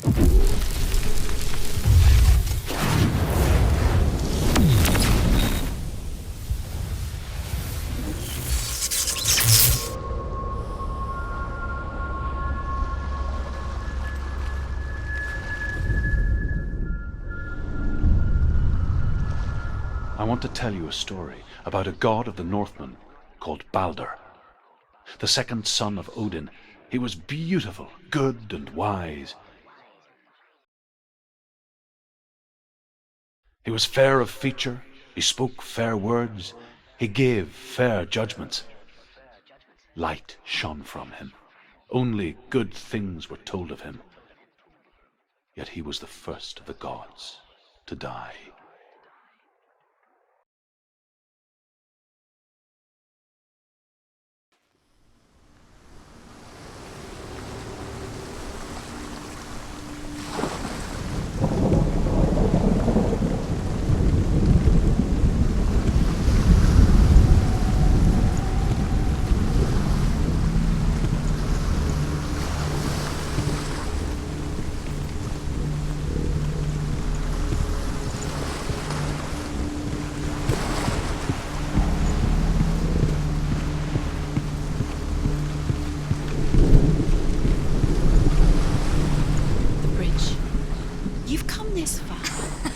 I want to tell you a story about a god of the Northmen called Baldur. The second son of Odin, he was beautiful, good and wise. He was fair of feature, he spoke fair words, he gave fair judgments. Light shone from him. Only good things were told of him. Yet he was the first of the gods to die.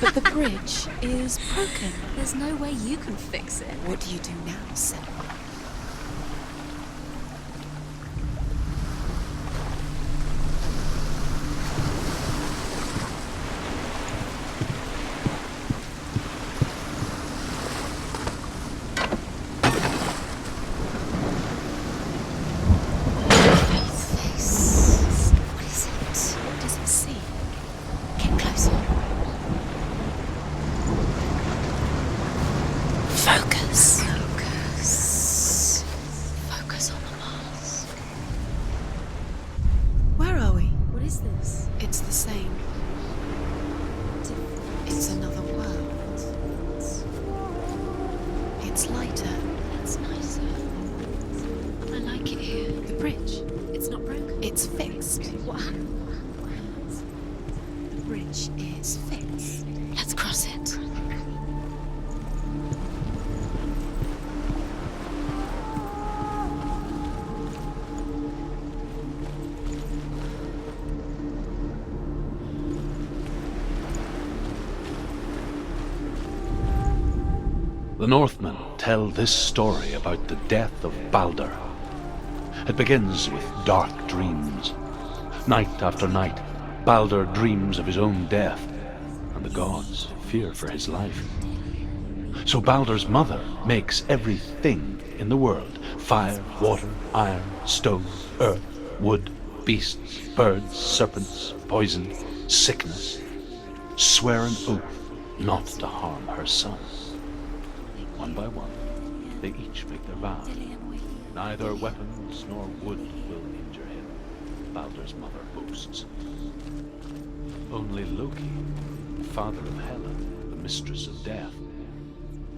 But the bridge is broken. There's no way you can fix it. What do you do now, Senua? The Northmen tell this story about the death of Baldur. It begins with dark dreams. Night after night, Baldur dreams of his own death, and the gods fear for his life. So Baldur's mother makes everything in the world: fire, water, iron, stone, earth, wood, beasts, birds, serpents, poison, sickness, swear an oath not to harm her son. One by one, they each make their vow. Neither weapons nor wood will injure him, Baldur's mother boasts. Only Loki, the father of Hela, the mistress of death,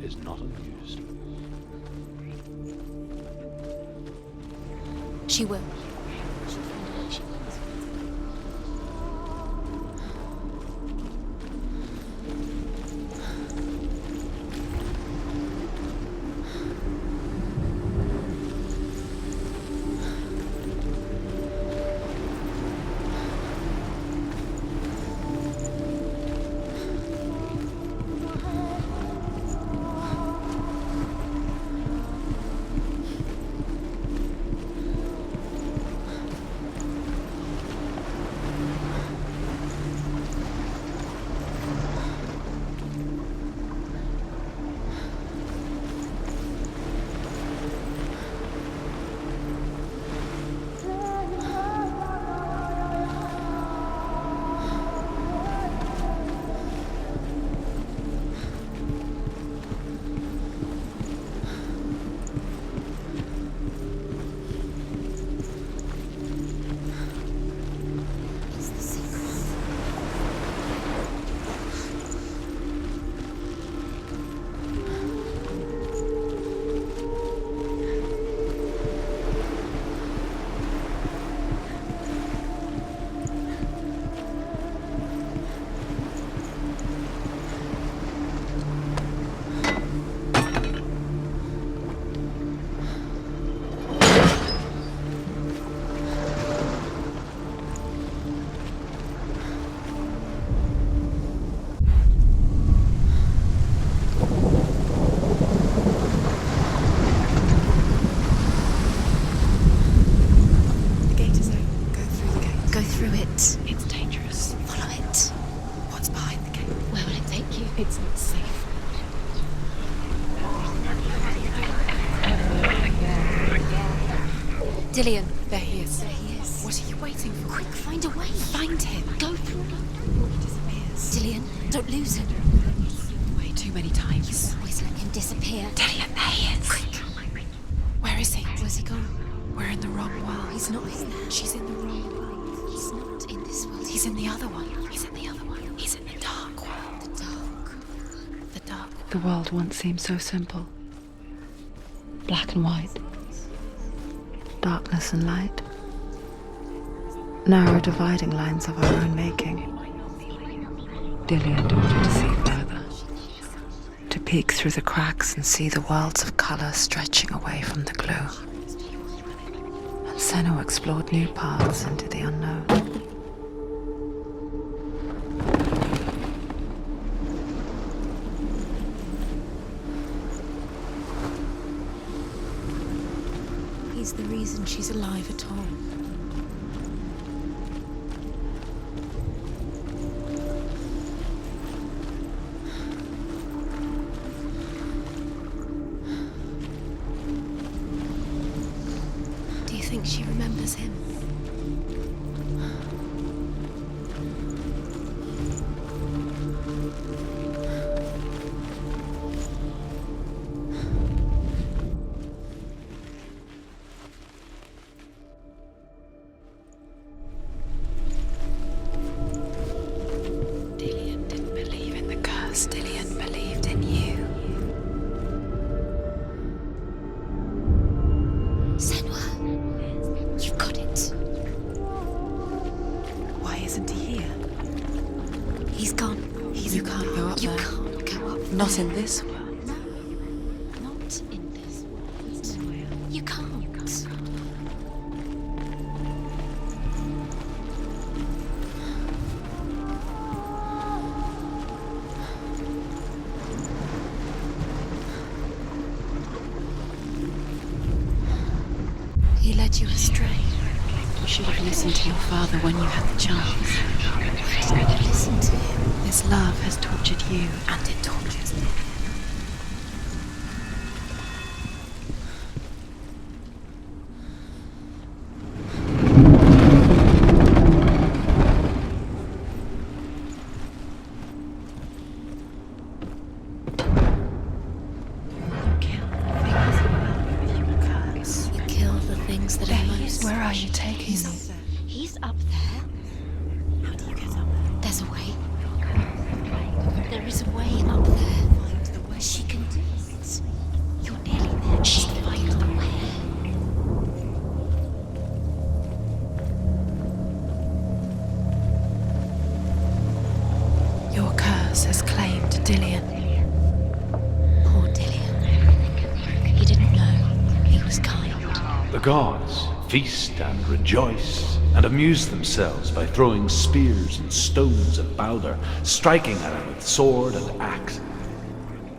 is not amused. She will. it. It's dangerous. Follow it. What's behind the gate? Where will it take you? It's not safe. Dillion. There he is. There he is. What are you waiting for? Quick, find a way. Find him. Go through. He disappears. Dillion, don't lose him. Way too many times. Always let him disappear. Dillion, there he is. Quick. Where is he? Where's he gone? We're in the wrong world. He's not here. She's in the wrong world. He's not in this world. He's in the other one. He's in the other one. He's in the dark world. the dark. The dark world. The world once seemed so simple. Black and white. Darkness and light. Narrow dividing lines of our own making. Dillion taught her to see further. To peek through the cracks and see the worlds of colour stretching away from the glue. And Senua explored new paths into the unknown. He's the reason she's alive at all. Do you think she remembers him? Dillion didn't believe in the curse. Dillion believed in you. Senua, you've got it. Why isn't he here? He's gone. You can't go up You there. can't go up Not there. in this world. No, not in this world. You can't. He led you astray. You should have listened to your father when you had the chance. Why didn't you listen to him? His love has tortured you, and it tortures me. You kill the things that are most. Where are you taking He's me? up there. He's up there. How do you get up there? There's a way. There is a way up there. Find the way. She can do it. You're nearly there. She can find the way. Your curse has claimed Dillion. Poor Dillion. He didn't know. He was kind. The gods feast and rejoice and amuse themselves by throwing spears and stones at Baldur, striking at him with sword and axe.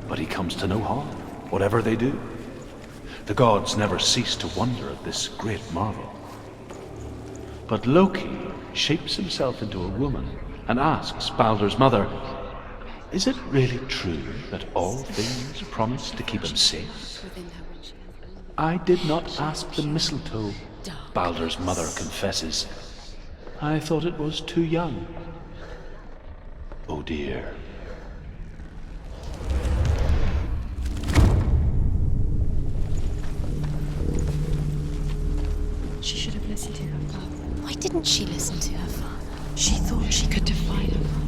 But he comes to no harm, whatever they do. The gods never cease to wonder at this great marvel. But Loki shapes himself into a woman and asks Baldur's mother, "Is it really true that all things promise to keep him safe?" "I did not ask the mistletoe," Baldur's mother confesses. "I thought it was too young." Oh dear. She should have listened to her father. Why didn't she listen to her father? She thought she could define her father.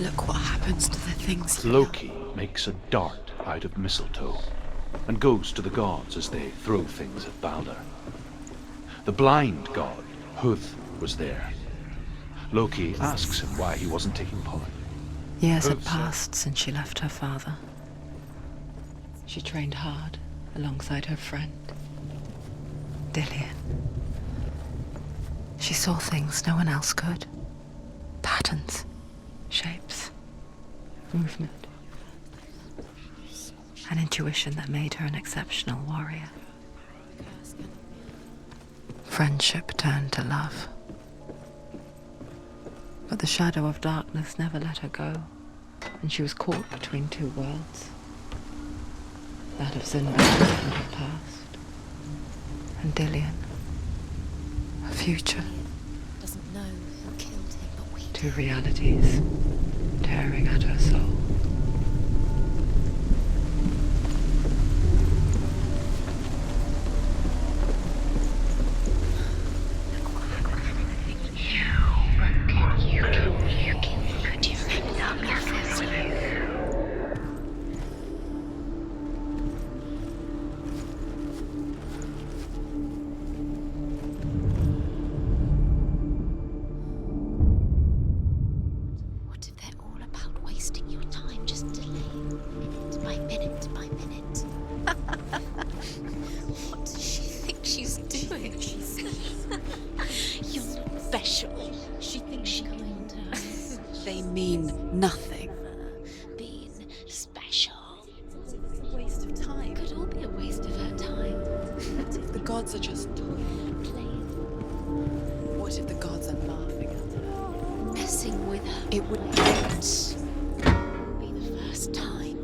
Look what happens to the things you Loki makes a dart out of mistletoe and goes to the gods as they throw things at Baldur. The blind god, Huth, was there. Loki asks him why he wasn't taking part. Years had Oops. passed since she left her father. She trained hard alongside her friend. Dillian. She saw things no one else could. Patterns, shapes, movement. An intuition that made her an exceptional warrior. Friendship turned to love. But the shadow of darkness never let her go, and she was caught between two worlds. That of Sinbad and her past, and Dillian, her future. Doesn't know who killed him, but we Two realities tearing at her soul. What if they're all about wasting your time, just delaying minute by minute by minute? What does she think she's doing? You're not special. She thinks she can They mean nothing. being special. It's a waste of time. Could all be a waste of her time. What if the gods are just toying? Playing, What if the gods are laughing at her? messing with her. It would Be the first time.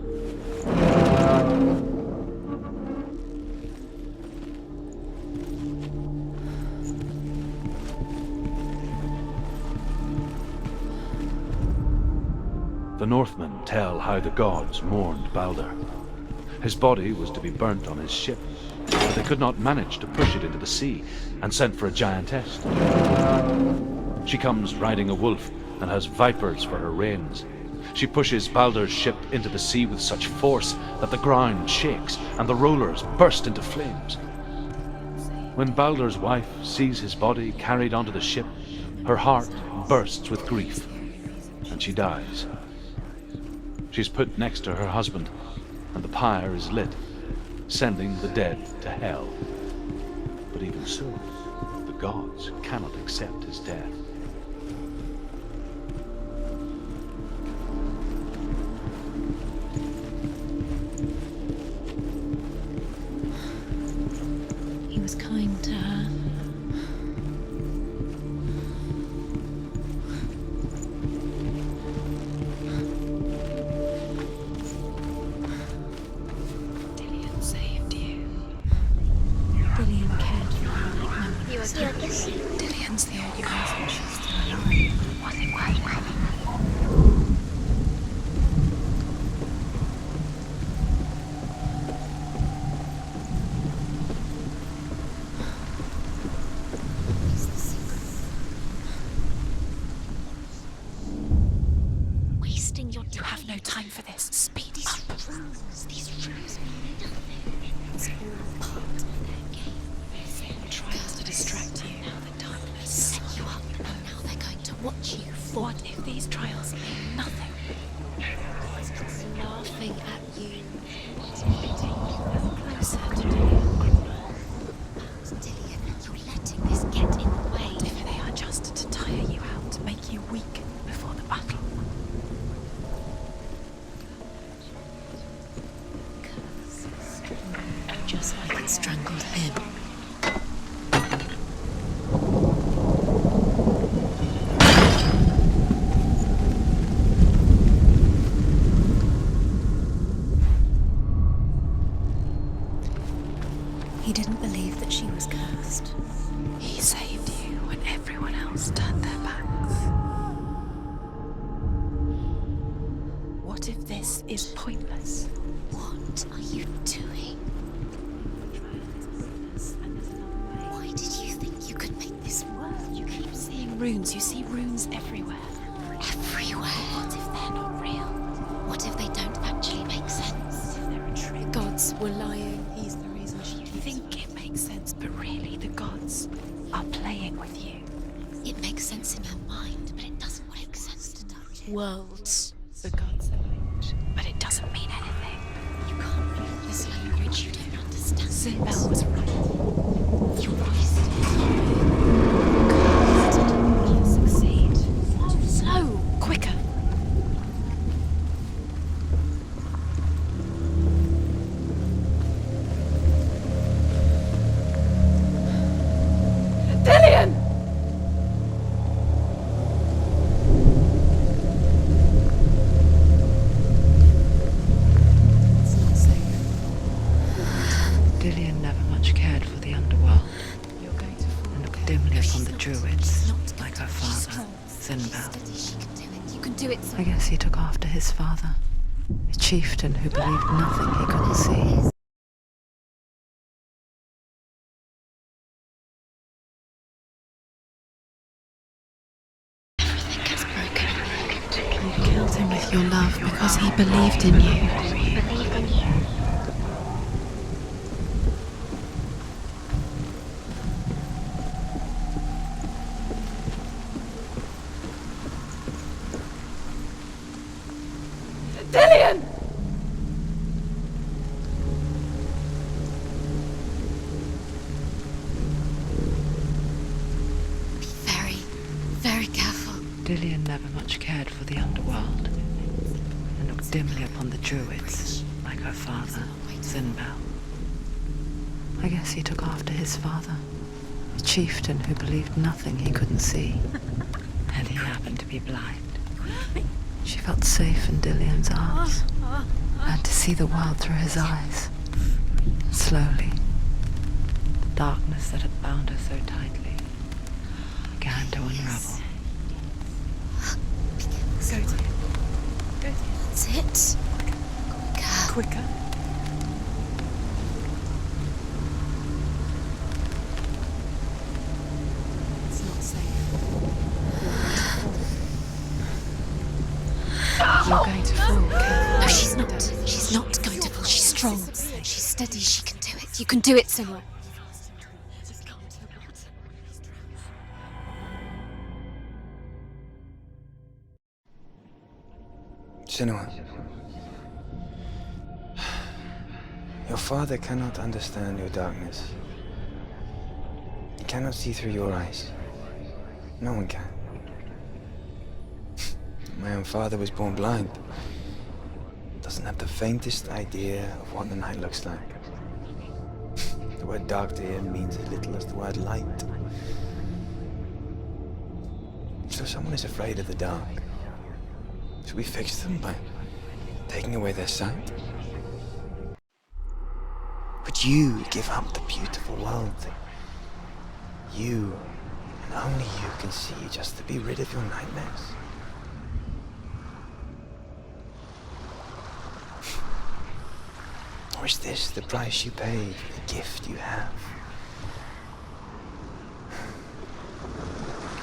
The Northmen tell how the gods mourned Balder. His body was to be burnt on his ship, but they could not manage to push it into the sea, and sent for a giantess. She comes riding a wolf and has vipers for her reins. She pushes Balder's ship into the sea with such force that the ground shakes and the rollers burst into flames. When Balder's wife sees his body carried onto the ship, her heart bursts with grief, and she dies. She's put next to her husband, and the pyre is lit, sending the dead to hell. But even so, the gods cannot accept his death. He was kind to her. Dillian saved you. Dillian cared for her like no one else. Dillian's the only reason she's still alive. Was it worth having? Wasting your time. You have no time for this. Speed up. These rules mean nothing. It's all part of their game. Tries to distract you. Now the darkness. Set you up, and now they're going to watch you fall. What if these trials mean nothing? Laughing at you. Closer to Dillian. Dillian, you're letting this get in the way. If they are just to tire you out, to make you weak before the battle. Just like it strangled him. He didn't believe that she was cursed. He saved you when everyone else turned their backs. What if this is pointless? What are you doing? Why did you think you could make this work? You keep seeing runes. You see runes everywhere. Everywhere. What if they're not real? What if they don't actually make sense? They're a trick. The gods were lying. He's the reason she You think it makes sense, but really the gods are playing with you. It makes sense in her mind, but it doesn't make sense to touch worlds. The gods are linked, but it doesn't mean anything. You can't read this language you don't understand. Sinbad was right. You're upon the druids, Not like her she's father, strong. Sinbad. Steady, she can do it. You can do it. I guess he took after his father, a chieftain who believed nothing he couldn't see. Everything gets broken. You killed him with your love because he believed in you. Dillion! Be very, very careful. Dillion never much cared for the underworld, and looked dimly upon the druids, like her father, Sinbad. I guess he took after his father, a chieftain who believed nothing he couldn't see. And he happened to be blind. She felt safe in Dillion's arms, and to see the world through his eyes. Slowly, the darkness that had bound her so tightly began to unravel. That's it. Quicker. It's not safe. You're going to fall. No, she's not. She's not going to fall. She's strong. She's steady. She can do it. You can do it, Senua. Senua, your father cannot understand your darkness. He cannot see through your eyes. No one can. My own father was born blind. Doesn't have the faintest idea of what the night looks like. The word dark to him means as little as the word light. So someone is afraid of the dark. Should we fix them by taking away their sight? Would you give up the beautiful world that you, and only you, can see just to be rid of your nightmares? Or is this the price you pay for the gift you have?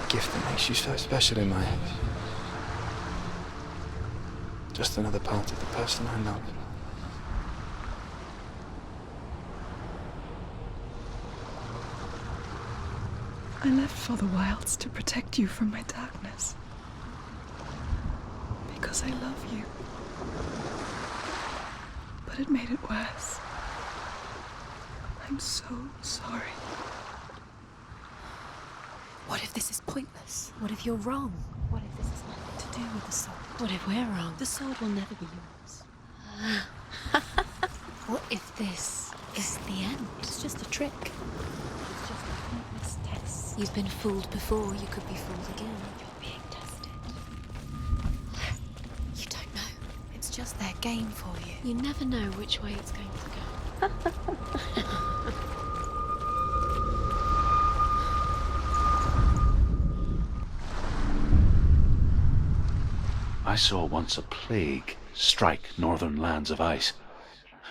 A gift that makes you so special in my eyes. Just another part of the person I love. I left for the wilds to protect you from my darkness. Because I love you. But it made it worse. I'm so sorry. What if this is pointless? What if you're wrong? What if this has nothing to do with the sword? What if we're wrong? The sword will never be yours. What if this is the end? It's just a trick. It's just a pointless test. You've been fooled before. You could be fooled again. You're being tested. You don't know. It's just their game for you. You never know which way it's going to go. I saw once a plague strike northern lands of ice.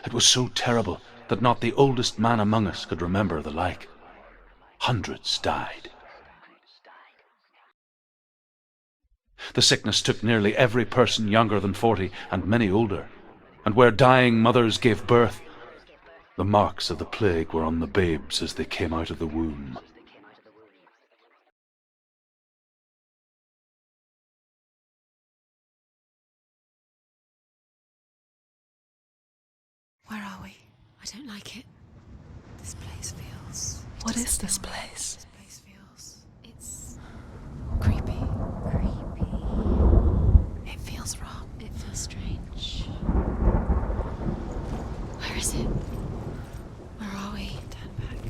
It was so terrible that not the oldest man among us could remember the like. Hundreds died. The sickness took nearly every person younger than 40 and many older, and where dying mothers gave birth, the marks of the plague were on the babes as they came out of the womb. Where are we? I don't like it. This place feels... What is this place? This place feels... It's... creepy. Creepy. It feels wrong. It feels strange. Where is it? Where are we? Turn back.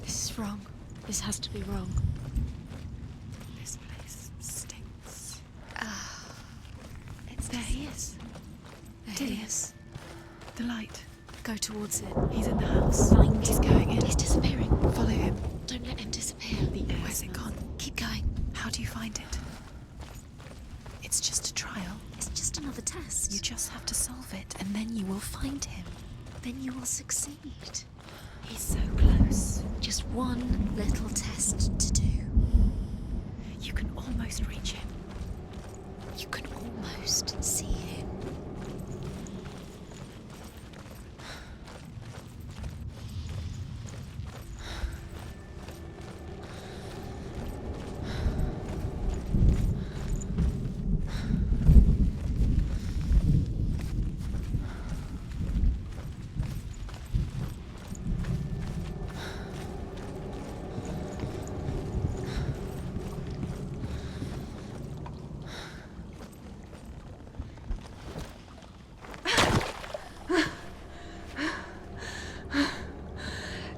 This is wrong. This has to be wrong. This place stinks. There he is. There he is. The light. Go towards it. He's in the house. Find He's him. going in. He's disappearing. Follow him. Don't let him disappear. succeed. He's so close. Just one little test to do. You can almost reach him. You can almost see him.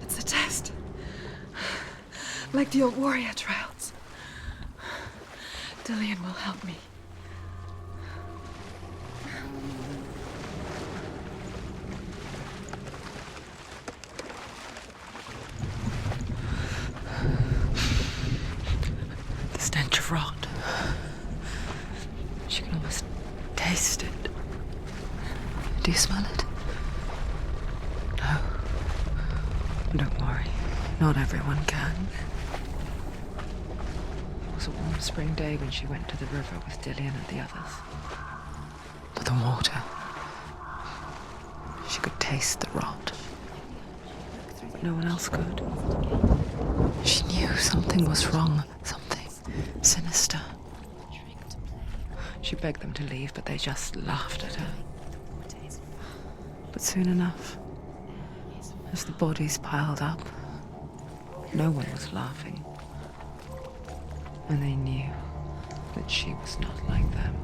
It's a test. Like the old warrior trials. Dillian will help me. The stench of rot. She can almost taste it. Do you smell it? No. Don't worry. Not everyone can. It was a warm spring day when she went to the river with Dillian and the others. But the water. She could taste the rot. But no one else could. She knew something was wrong. Something sinister. She begged them to leave, but they just laughed at her. But soon enough, as the bodies piled up, no one was laughing. And they knew that she was not like them.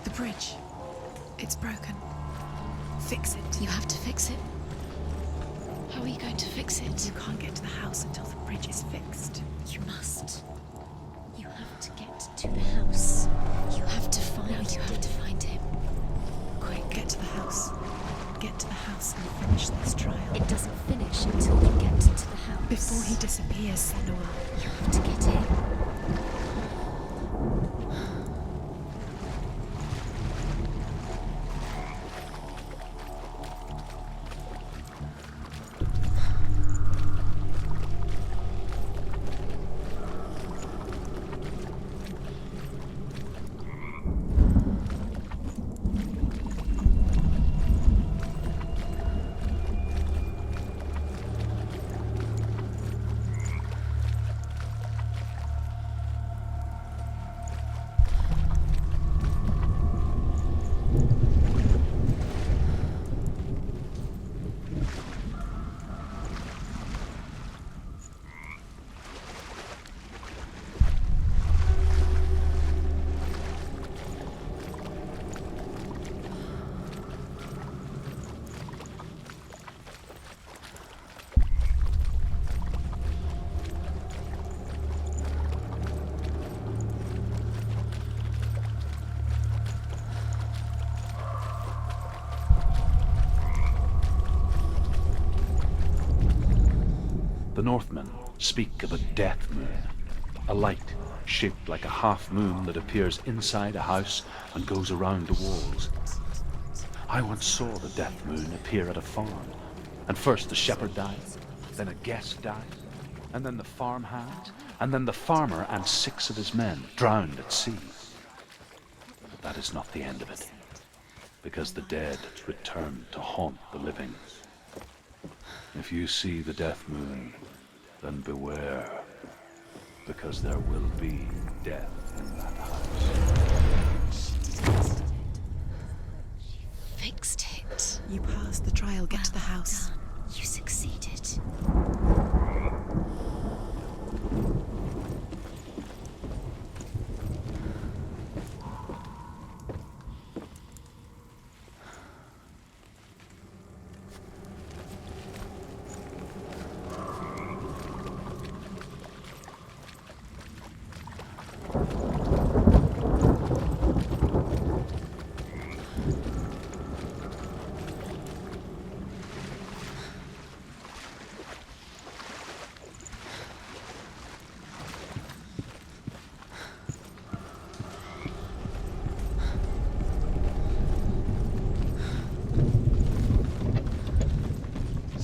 The bridge. It's broken. Fix it. You have to fix it. How are you going to fix it? You can't get to the house until the bridge is fixed. You must. You have to get to the house. You have to find him. You have to find him. Quick, get to the house. Get to the house and finish this trial. It doesn't finish until you get to the house. Before he disappears, Senua. You have to get in. The Northmen speak of a death moon, a light shaped like a half moon that appears inside a house and goes around the walls. I once saw the death moon appear at a farm, and first the shepherd died, then a guest died, and then the farmhand, and then the farmer and 6 of his men drowned at sea. But that is not the end of it, because the dead return to haunt the living. If you see the death moon, then beware, because there will be death in that house. Fixed it. You passed the trial. Get to the house. Done. You succeeded.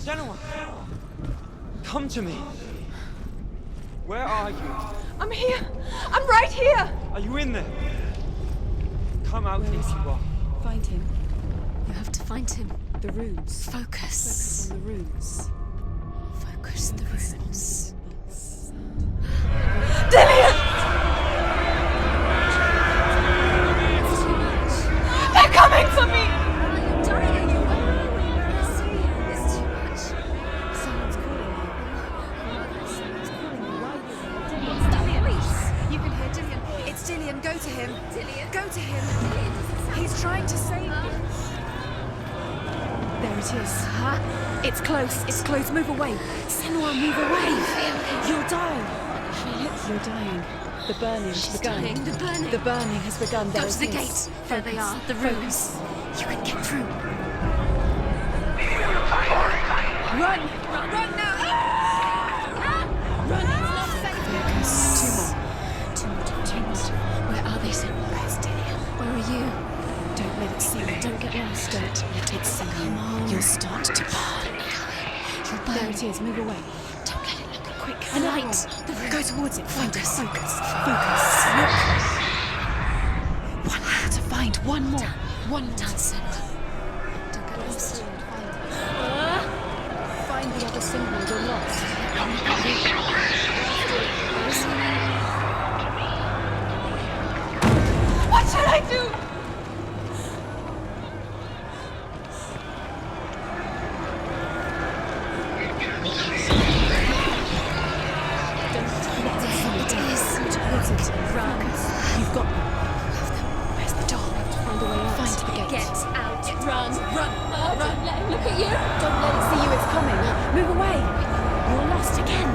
Senua! Come to me! Where are you? I'm here. I'm right here. Are you in there? Come out if you are. Find him. You have to find him. The runes. Focus. On the runes. Focus the runes. They're coming for me. I'm dying. It's too much. Someone's calling you. Someone's calling you. Why? Please. You can hear Dillian. It's Dillian. Go to him. Dillian. Go to him. He's trying to save you. There it is. Huh? It's close. It's close. Move away. Senua, move away. You'll die. You're dying. The burning has begun. dying. The burning. The burning has begun. There Go it to the is. gate. There they are. The runes. You can get through. Run! Run now! Run! It's not safe. Two more. Where are they, Senua? Where's Dillian? Where are you? Don't let it see you. Don't get lost. Don't let it see you. Come on. You'll start to burn. You'll burn. There it is. Move away. Don't let it look quick. A The light. light. Go towards it. Find it. Focus. Focus. Focus. Look. One more to find. One more. One more. Done, Senua. Don't get lost. Find the other symbol. You're lost. What should I do? Run. You've got them. Where's the door? Find a way out. Find the gate. Get out. Run. Run. Don't let him look at you. Don't let it see you. It's coming. Move away. You're lost again.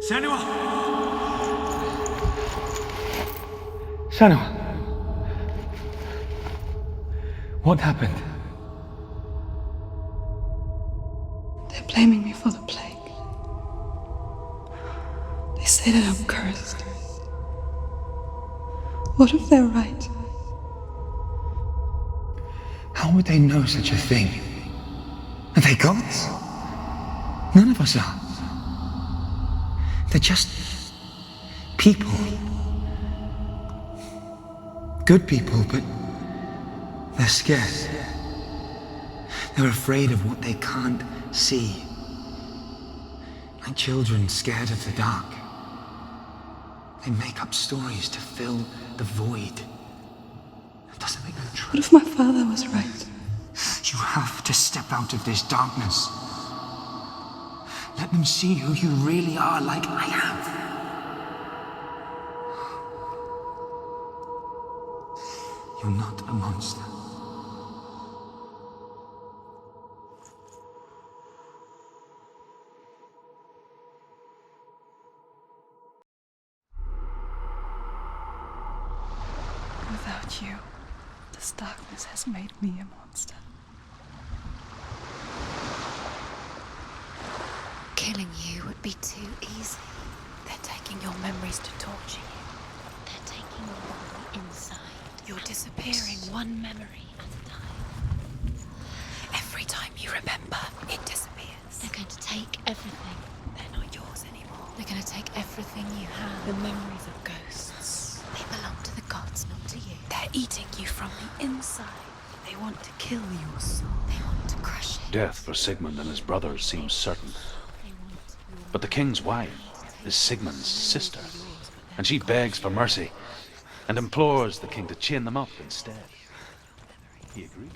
Senua! Senua! What happened? They're blaming me for the plague. They say that I'm cursed. What if they're right? How would they know such a thing? Are they gods? None of us are. They're just people. Good people, but they're scared. They're afraid of what they can't see. Like children scared of the dark. They make up stories to fill the void. That doesn't make them true. What if my father was right? You have to step out of this darkness. Let them see who you really are, like I have. You're not a monster. Without you, this darkness has made me a monster. Killing you would be too easy. They're taking your memories to torture you. They're taking you from the inside. You're disappearing one memory at a time. Every time you remember, it disappears. They're going to take everything. They're not yours anymore. They're going to take everything you have. The memories of ghosts. They belong to the gods, not to you. They're eating you from the inside. They want to kill your soul. They want to crush it. Death for Sigmund and his brothers seems certain. But the king's wife is Sigmund's sister, and she begs for mercy and implores the king to chain them up instead. He agrees.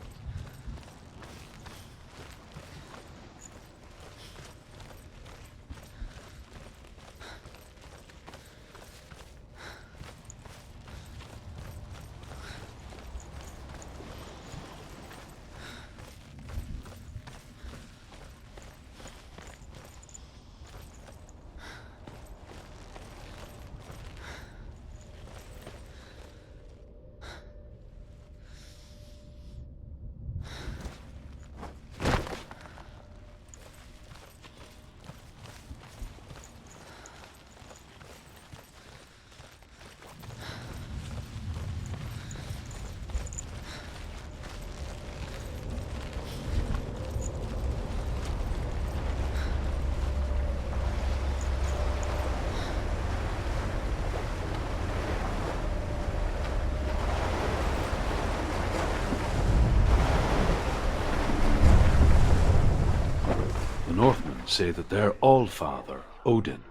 say that their all-father, Odin,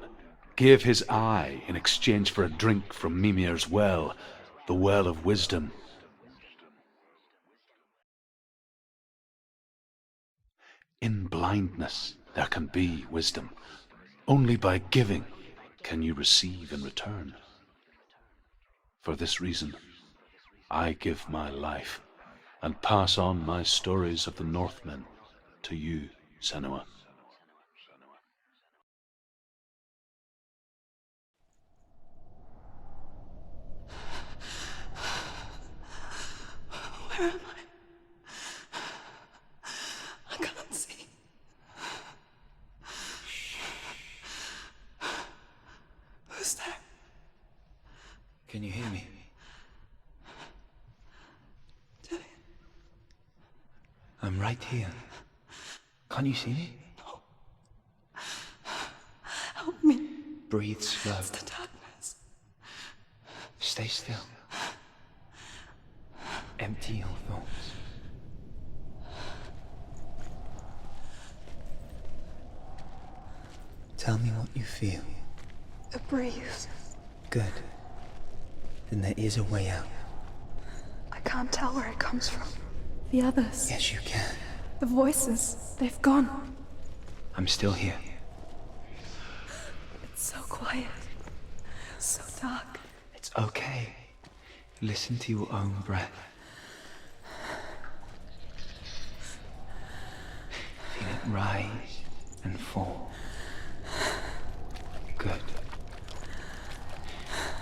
gave his eye in exchange for a drink from Mimir's well, the well of wisdom. In blindness there can be wisdom. Only by giving can you receive in return. For this reason, I give my life and pass on my stories of the Northmen to you, Senua. Where am I? I can't see. Who's there? Can you hear me? Dillian. I'm right here. Can't you see me? No. Help me. Breathe slow. It's the darkness. Stay still. Empty your thoughts. Tell me what you feel. A breeze. Good. Then there is a way out. I can't tell where it comes from. The others. Yes, you can. The voices. They've gone. I'm still here. It's so quiet. So dark. It's okay. Listen to your own breath. Feel it rise and fall. Good.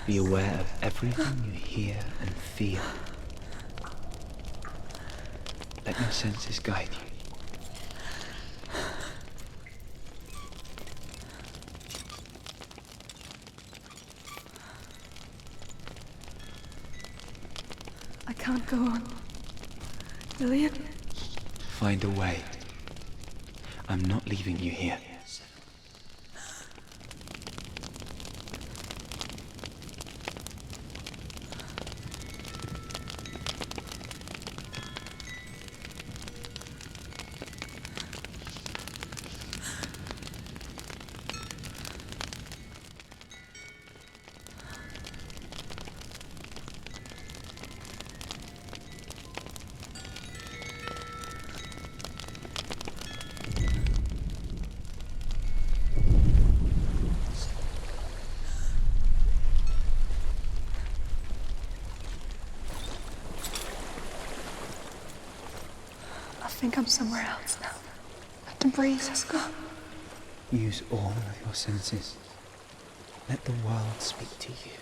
Be aware of everything you hear and feel. Let your senses guide you. I can't go on. Dillian? Find a way. I'm not leaving you here. I think I'm somewhere else now. The breeze has gone. Use all of your senses. Let the world speak to you.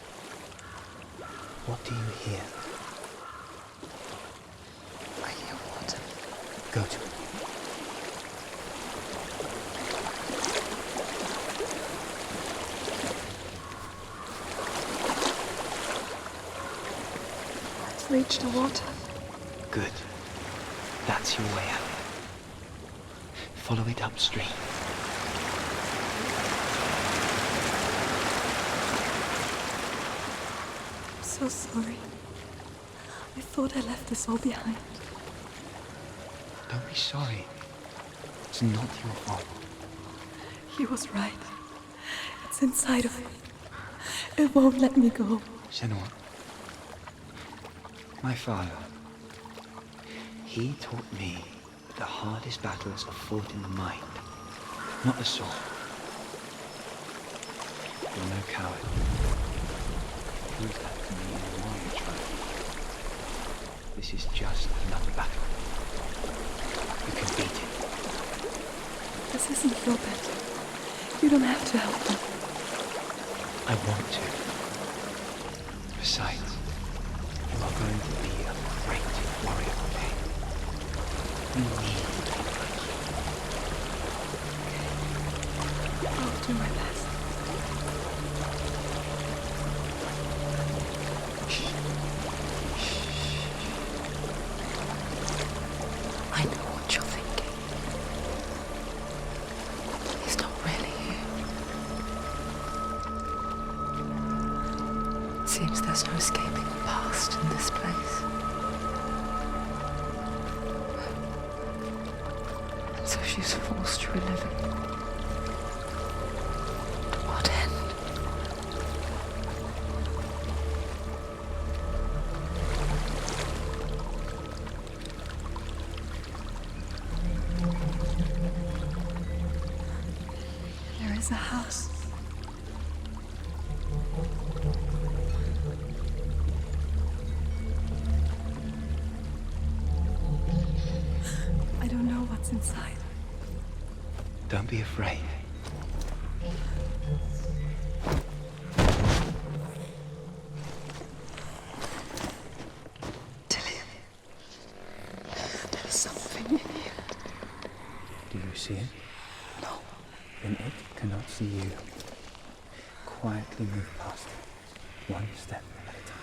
What do you hear? I hear water. Go to it. I've reached the water. Good. That's your way out. Follow it upstream. I'm so sorry. I thought I left this all behind. Don't be sorry. It's not your fault. He was right. It's inside of me. It won't let me go. Senua. My father. He taught me that the hardest battles are fought in the mind, not the sword. You're no coward. Prove that to me in the warrior tribe. This is just another battle. You can beat it. This isn't your battle. You don't have to help me. I want to. Besides, you are going to be a great warrior one day. You need to be like you. I'll do my best. I know what you're thinking. He's not really here. Seems there's no escaping the past in this place. And so she's forced to relive it. is a house. I don't know what's inside. Don't be afraid. There is something in here. Do you see it? No. Then it cannot see you. Quietly move past it, one step at a time.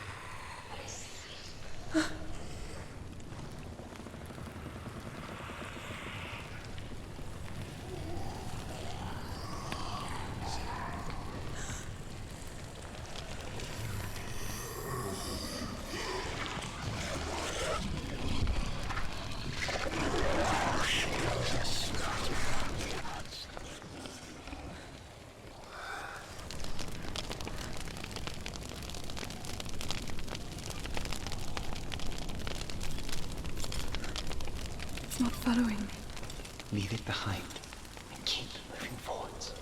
It's not following me. Leave it behind and keep moving forwards.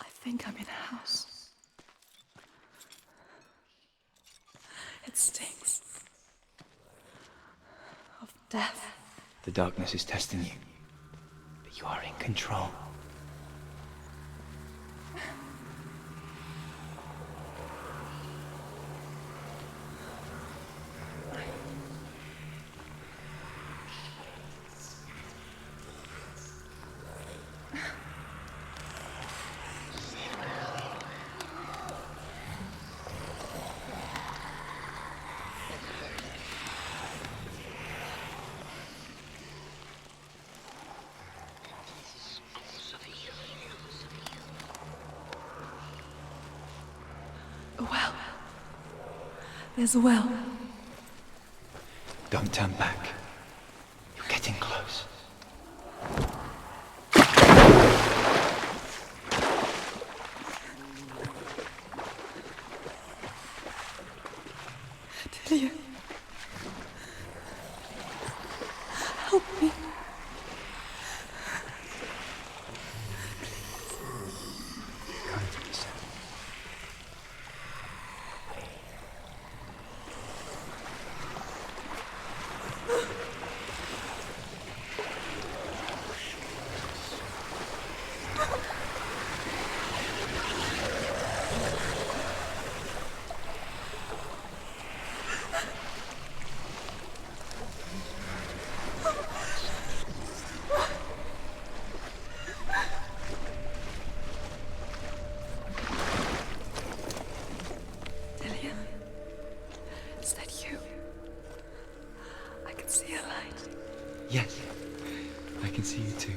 I think I'm in a house. It stinks of death. The darkness is testing you, but you are in control. A well. There's a well. Don't turn back. You're getting close. Delia. Help me. Come to me, son. Yes, I can see you too.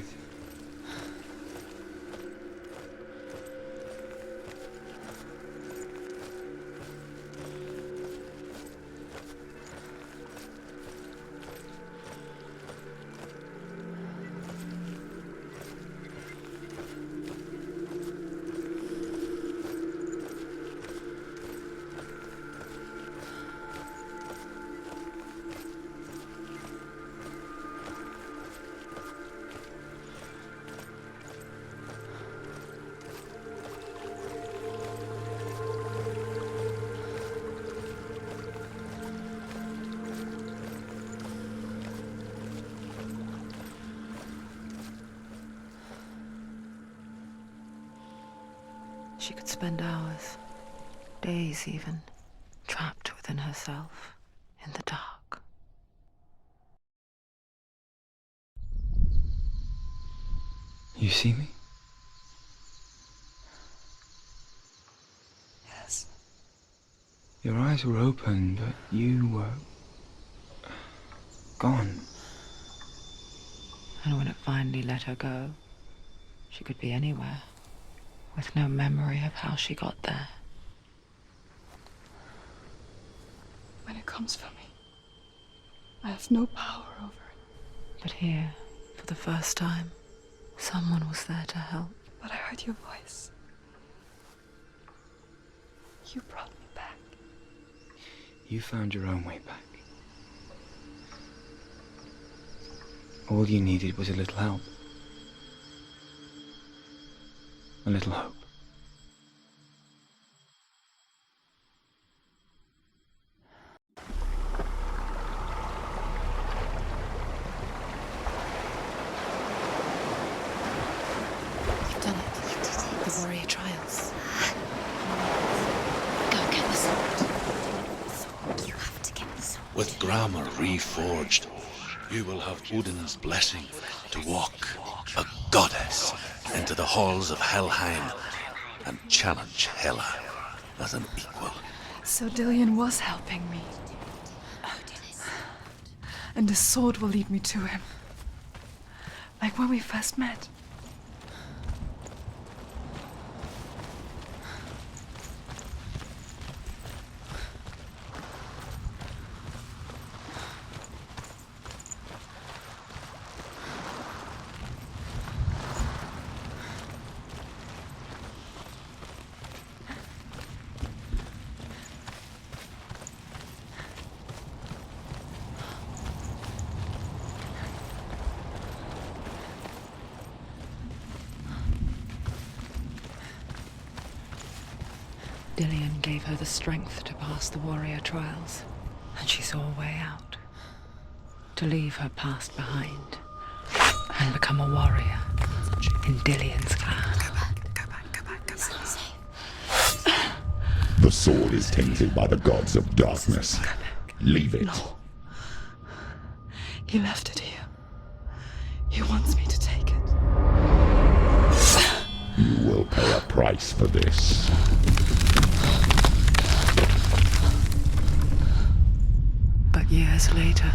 She could spend hours, days even, trapped within herself, in the dark. You see me? Yes. Your eyes were open, but you were gone. And when it finally let her go, she could be anywhere, with no memory of how she got there. When it comes for me, I have no power over it. But here, for the first time, someone was there to help. But I heard your voice. You brought me back. You found your own way back. All you needed was a little help. A little hope. You've done it. You did it. The warrior trials. Go get the sword. You have to get the sword. With grammar reforged, you will have Odin's blessing to walk, a goddess, into the halls of Helheim and challenge Hela as an equal. So Dillion was helping me. And the sword will lead me to him. Like when we first met. Dillion gave her the strength to pass the warrior trials, and she saw a way out. To leave her past behind and become a warrior in Dillion's clan. Go back. It's not safe. The sword is tainted by the gods of darkness. Leave it. No. He left it here. He wants me to take it. You will pay a price for this. But years later,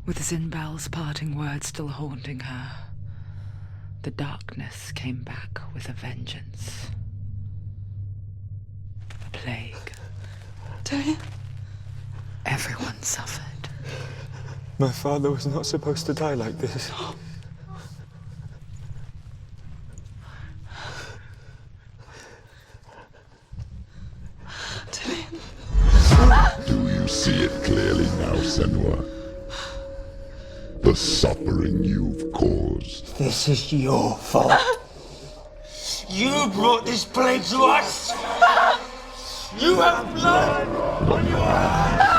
with Zinbal's parting words still haunting her, the darkness came back with a vengeance. A plague. Dillion? Everyone suffered. My father was not supposed to die like this. Do you see it clearly now, Senua? The suffering you've caused. This is your fault. You brought this plague to us! You have blood on your hands!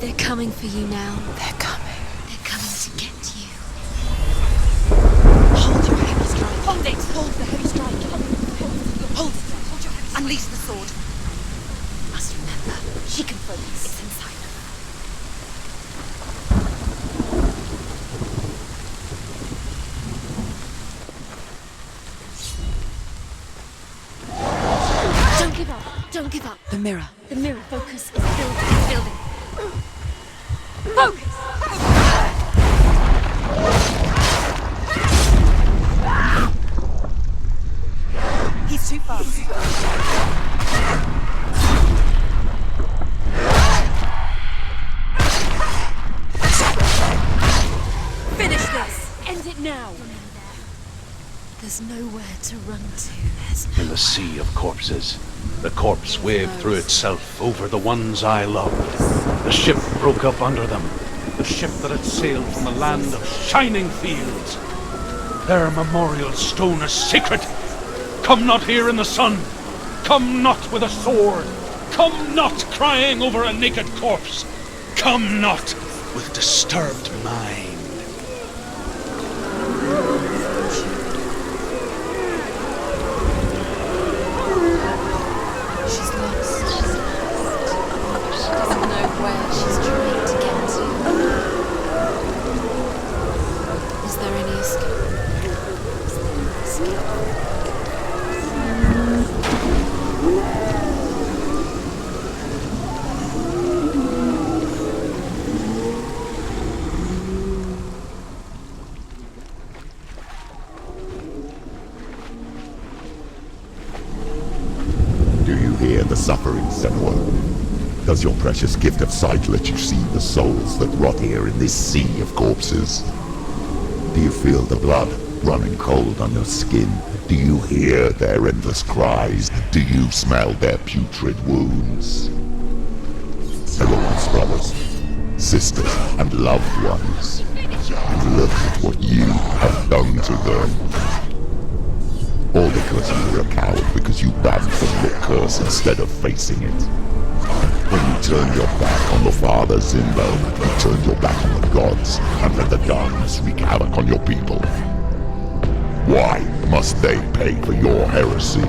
They're coming for you now. They're coming. They're coming to get you. Hold your heavy strike. Hold it. Hold the heavy strike. Hold it. Hold your heavy. Unleash the sword. You must remember, she can focus. It's inside her. mirror. The mirror focus is building. Focus! He's too fast. Finish this! End it now! There's nowhere to run to. In the sea of corpses, the corpse waved through itself over the ones I loved. The ship broke up under them, the ship that had sailed from a land of shining fields. Their memorial stone is sacred. Come not here in the sun. Come not with a sword. Come not crying over a naked corpse. Come not with disturbed mind. She's lost. She doesn't know where she's trying to get to. Is there any Do you hear the suffering, Senua? Does your precious gift of sight let you see the souls that rot here in this sea of corpses? Do you feel the blood running cold on your skin? Do you hear their endless cries? Do you smell their putrid wounds? Everyone's brothers, sisters, and loved ones. And look at what you have done to them. All because you were a coward, because you ran from your curse instead of facing it. When you turned your back on the Father Zimbo, you turned your back on the gods, and let the darkness wreak havoc on your people. Why must they pay for your heresy?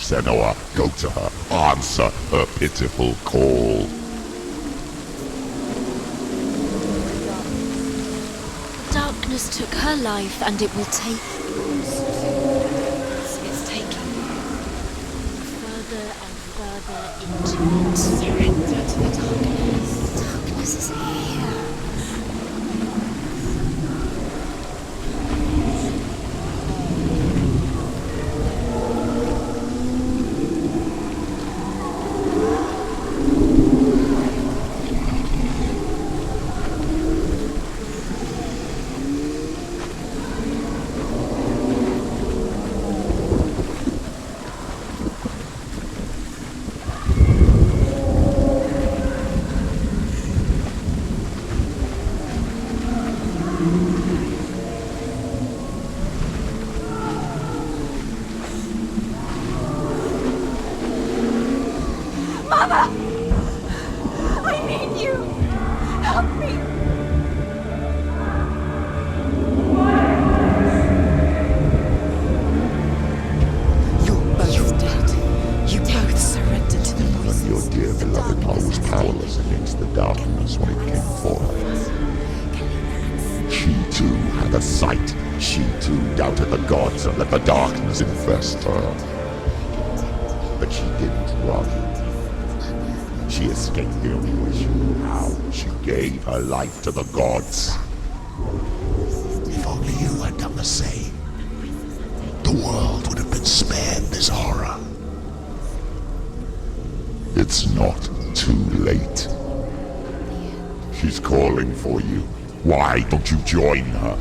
Senua, go to her. Answer her pitiful call. Darkness took her life, and it will take yours. It's taking you further and further into it. Surrender to the darkness. Darkness is here. too had a sight. She too doubted the gods and let the darkness infest her. But she didn't run. She escaped the only way she knew how. She gave her life to the gods. If only you had done the same, the world would have been spared this horror. It's not too late. She's calling for you. Why don't you join her?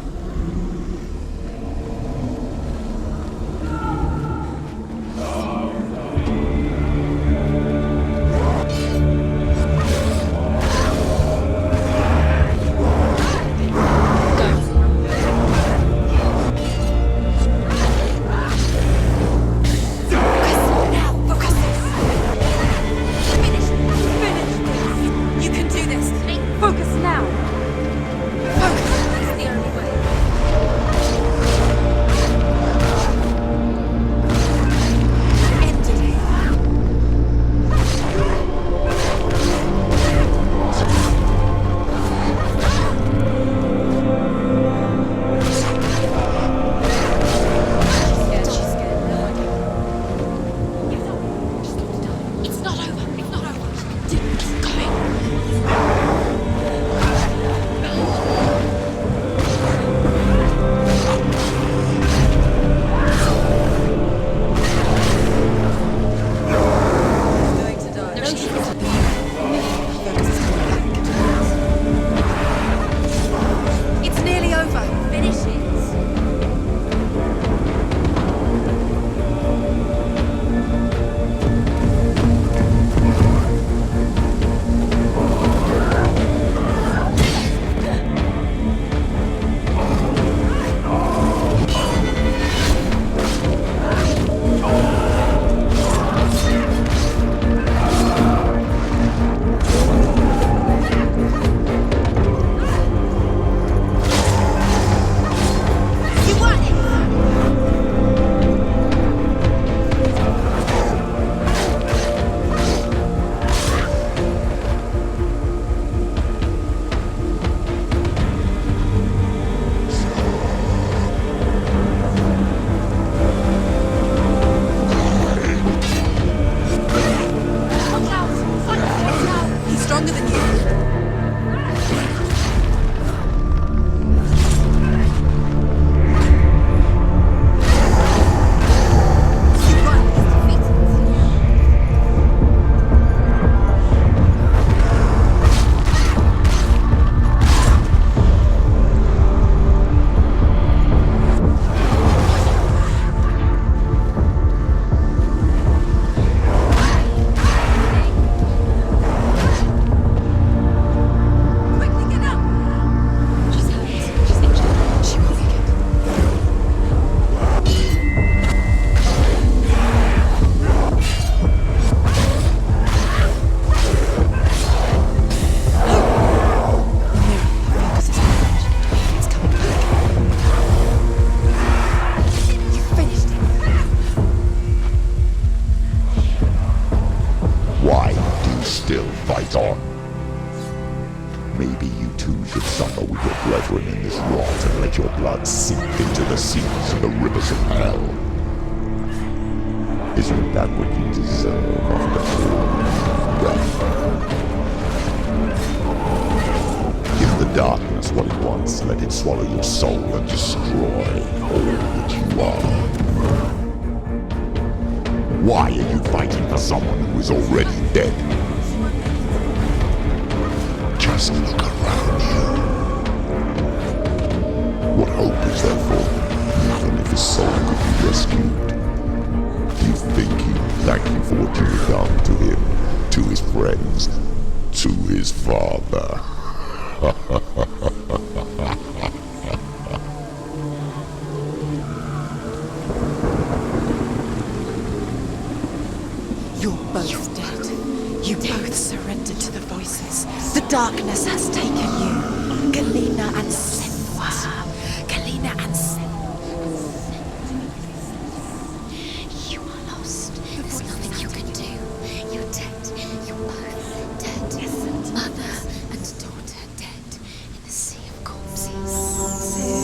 Maybe you too should suffer with your brethren in this rot and let your blood seep into the seas and the rivers of hell. Isn't that what you deserve after all death? Give the darkness what it wants, let it swallow your soul and destroy all that you are. Why are you fighting for someone who is already dead? Just look around you. What hope is there for him, even if his soul could be rescued? Do you think he'd thank you for what you have done to him, to his friends, to his father? You're both dead. You both surrendered to the voices. The darkness has taken you. Galena and Senua. Galena and Senua. You are lost. There's nothing you can do. You're dead. You're both dead. Mother and daughter dead in the sea of corpses.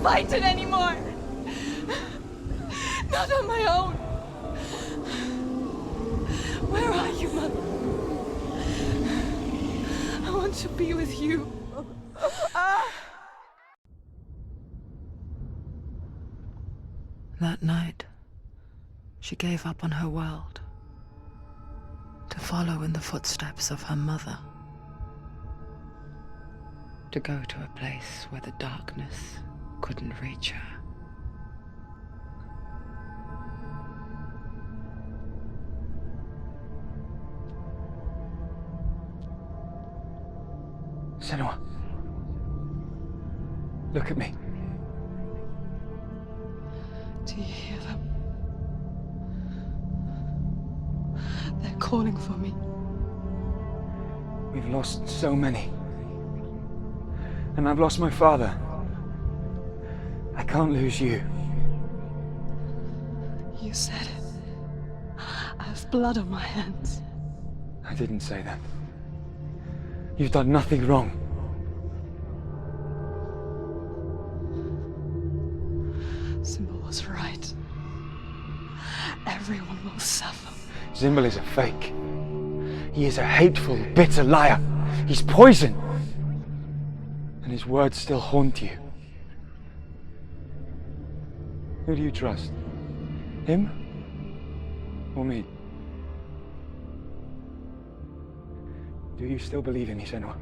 fight it anymore. Not on my own. Where are you, Mother? I want to be with you. That night, she gave up on her world to follow in the footsteps of her mother, to go to a place where the darkness couldn't reach her. Senua, look at me. Do you hear them? They're calling for me. We've lost so many. And I've lost my father. I can't lose you. You said it. I have blood on my hands. I didn't say that. You've done nothing wrong. Symbol was right. Everyone will suffer. Symbol is a fake. He is a hateful, bitter liar. He's poison. And his words still haunt you. Who do you trust? Him? Or me? Do you still believe in me, Senua?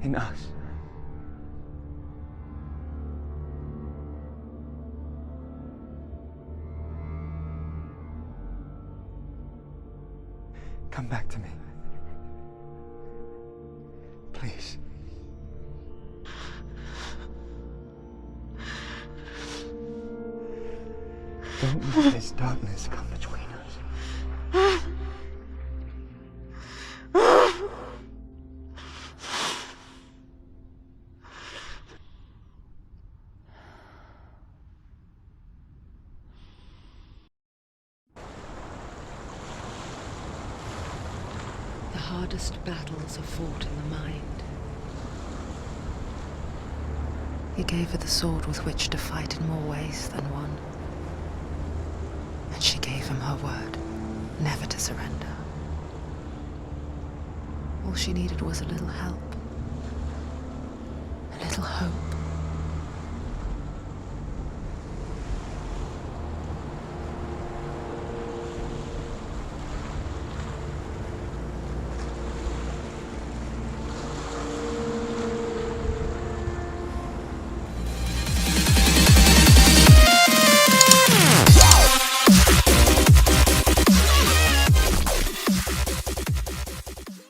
In us? Come back to me. Please. Don't let this darkness come between us. The hardest battles are fought in the mind. He gave her the sword with which to fight in more ways than one. And she gave him her word, never to surrender. All she needed was a little help.